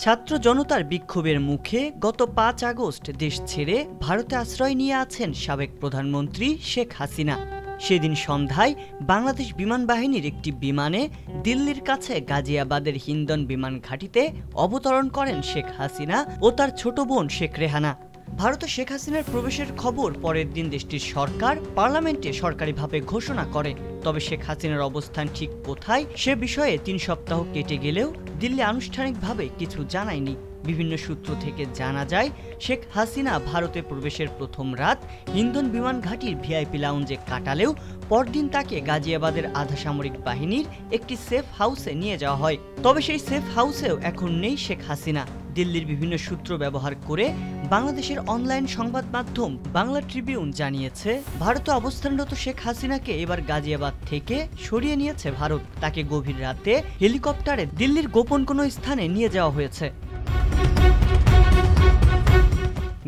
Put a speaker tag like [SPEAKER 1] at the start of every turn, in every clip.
[SPEAKER 1] ছাত্র জনতার বিক্ষোভের মুখে গত ৫ আগস্ট দেশ ছেড়ে ভারতে আশ্রয় নিয়ে আছেন সাবেক প্রধানমন্ত্রী শেখ হাসিনা। সেদিন সন্ধ্যায় বাংলাদেশ বিমান বাহিনীর একটি বিমানে দিল্লির কাছে গাজিয়াবাদের হিন্দন বিমান ঘাঁটিতে অবতরণ করেন শেখ হাসিনা ও তার ছোট বোন শেখ রেহানা। ভারতে শেখ হাসিনার প্রবেশের খবর পরের দিন দেশটির সরকার পার্লামেন্টে সরকারিভাবে ঘোষণা করে। তবে শেখ হাসিনার অবস্থান ঠিক কোথায় সে বিষয়ে ৩ সপ্তাহ কেটে গেলেও দিল্লি আনুষ্ঠানিকভাবে কিছু জানায়নি। বিভিন্ন সূত্র থেকে জানা যায় শেখ হাসিনা ভারতে প্রবেশের প্রথম রাত হিন্দন বিমান ঘাঁটির ভিআইপি লাউঞ্জে কাটালেও পরদিন তাকে গাজিয়াবাদের আধা সামরিক বাহিনীর একটি সেফ হাউসে নিয়ে যাওয়া হয়। তবে সেই সেফ হাউসেও এখন নেই শেখ হাসিনা। দিল্লির বিভিন্ন সূত্র ব্যবহার করে বাংলাদেশের অনলাইন সংবাদ মাধ্যম বাংলা ট্রিবিউন জানিয়েছে, ভারতে অবস্থানরত শেখ হাসিনাকে এবার গাজিয়াবাদ থেকে সরিয়ে নিয়েছে ভারত। তাকে গভীর রাতে হেলিকপ্টারে দিল্লির গোপন কোনো স্থানে নিয়ে যাওয়া হয়েছে।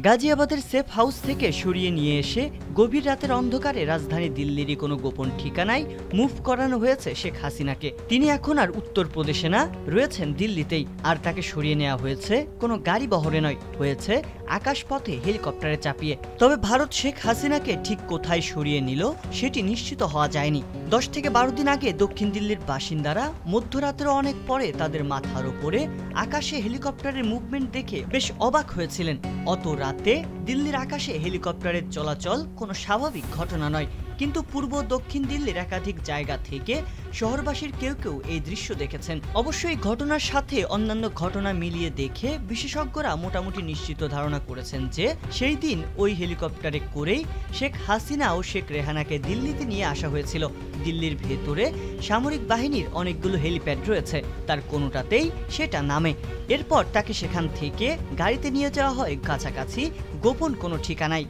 [SPEAKER 1] গাজিয়াবাদের সেফ হাউস থেকে সরিয়ে নিয়ে এসে গভীর রাতের অন্ধকারে রাজধানী দিল্লিরই কোনো গোপন ঠিকানায় মুভ করানো হয়েছে শেখ হাসিনাকে। তিনি এখন আর উত্তরপ্রদেশে না, রয়েছেন দিল্লিতেই। আর তাকে সরিয়ে নেওয়া হয়েছে কোনো গাড়ি বহরে নয়, হয়েছে আকাশপথে হেলিকপ্টারে চাপিয়ে। তবে ভারত শেখ হাসিনাকে ঠিক কোথায় সরিয়ে নিল সেটি নিশ্চিত হওয়া যায়নি। 10 থেকে 12 দিন আগে দক্ষিণ দিল্লির বাসিন্দারা মধ্যরাতেরও অনেক পরে তাদের মাথার ওপরে আকাশে হেলিকপ্টারের মুভমেন্ট দেখে বেশ অবাক হয়েছিলেন। অত রাতে দিল্লির আকাশে হেলিকপ্টারের চলাচল কোনো স্বাভাবিক ঘটনা নয়। কিন্তু পূর্ব দক্ষিণ দিল্লির একাধিক জায়গা থেকে শহরবাসীর কেউ কেউ এই দৃশ্য দেখেছেন। অবশ্যই ঘটনার সাথে অন্যান্য ঘটনা মিলিয়ে দেখে বিশেষজ্ঞরা মোটামুটি নিশ্চিত ধারণা করেছেন যে সেই দিন ওই হেলিকপ্টারে করেই শেখ হাসিনা ও শেখ রেহানাকে দিল্লিতে নিয়ে আসা হয়েছিল। দিল্লির ভেতরে সামরিক বাহিনীর অনেকগুলো হেলিপ্যাড রয়েছে, তার কোনোটাতেই সেটা নামে। এরপর তাকে সেখান থেকে গাড়িতে নিয়ে যাওয়া হয় কাছাকাছি গোপন কোনো ঠিকানায়।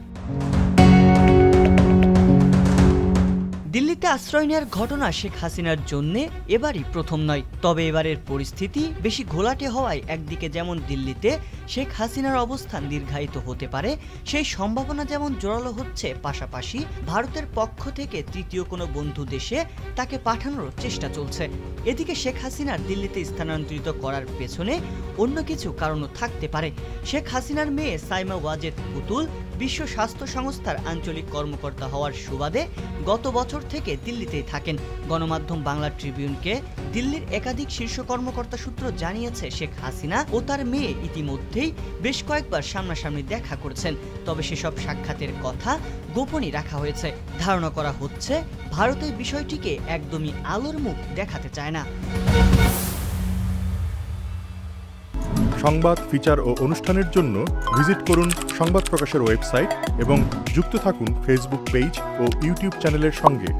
[SPEAKER 1] দিল্লিতে আশ্রয় নেওয়ার ঘটনা শেখ হাসিনার জন্য এবারই প্রথম নয়। তবে এবারের পরিস্থিতি বেশি ঘোলাটে হওয়ায় একদিকে যেমন দিল্লিতে শেখ হাসিনার অবস্থান দীর্ঘায়িত হতে পারে সেই সম্ভাবনা যেমন জোরালো হচ্ছে, পাশাপাশি ভারতের পক্ষ থেকে তৃতীয় কোনো বন্ধু দেশে তাকে পাঠানোর চেষ্টা চলছে। এদিকে শেখ হাসিনার দিল্লিতে স্থানান্তরিত করার পেছনে অন্য কিছু কারণও থাকতে পারে। শেখ হাসিনার মেয়ে সাইমা ওয়াজেদ পুতুল বিশ্ব স্বাস্থ্য সংস্থার আঞ্চলিক কর্মকর্তা হওয়ার সুবাদে গত বছর থেকে দিল্লিতেই থাকেন। গণমাধ্যম বাংলা ট্রিবিউনকে দিল্লির একাধিক শীর্ষ কর্মকর্তা সূত্র জানিয়েছে, শেখ হাসিনা ও তার মেয়ে ইতিমধ্যেই বেশ কয়েকবার সামনাসামনি দেখা করেছেন। তবে সেসব সাক্ষাতের কথা গোপনই রাখা হয়েছে। ধারণা করা হচ্ছে ভারত এই বিষয়টিকে একদমই আলোর মুখ দেখাতে চায় না।
[SPEAKER 2] সংবাদ, ফিচার ও অনুষ্ঠানের জন্য ভিজিট করুন সংবাদ প্রকাশের ওয়েবসাইট এবং যুক্ত থাকুন ফেসবুক পেজ ও ইউটিউব চ্যানেলের সঙ্গে।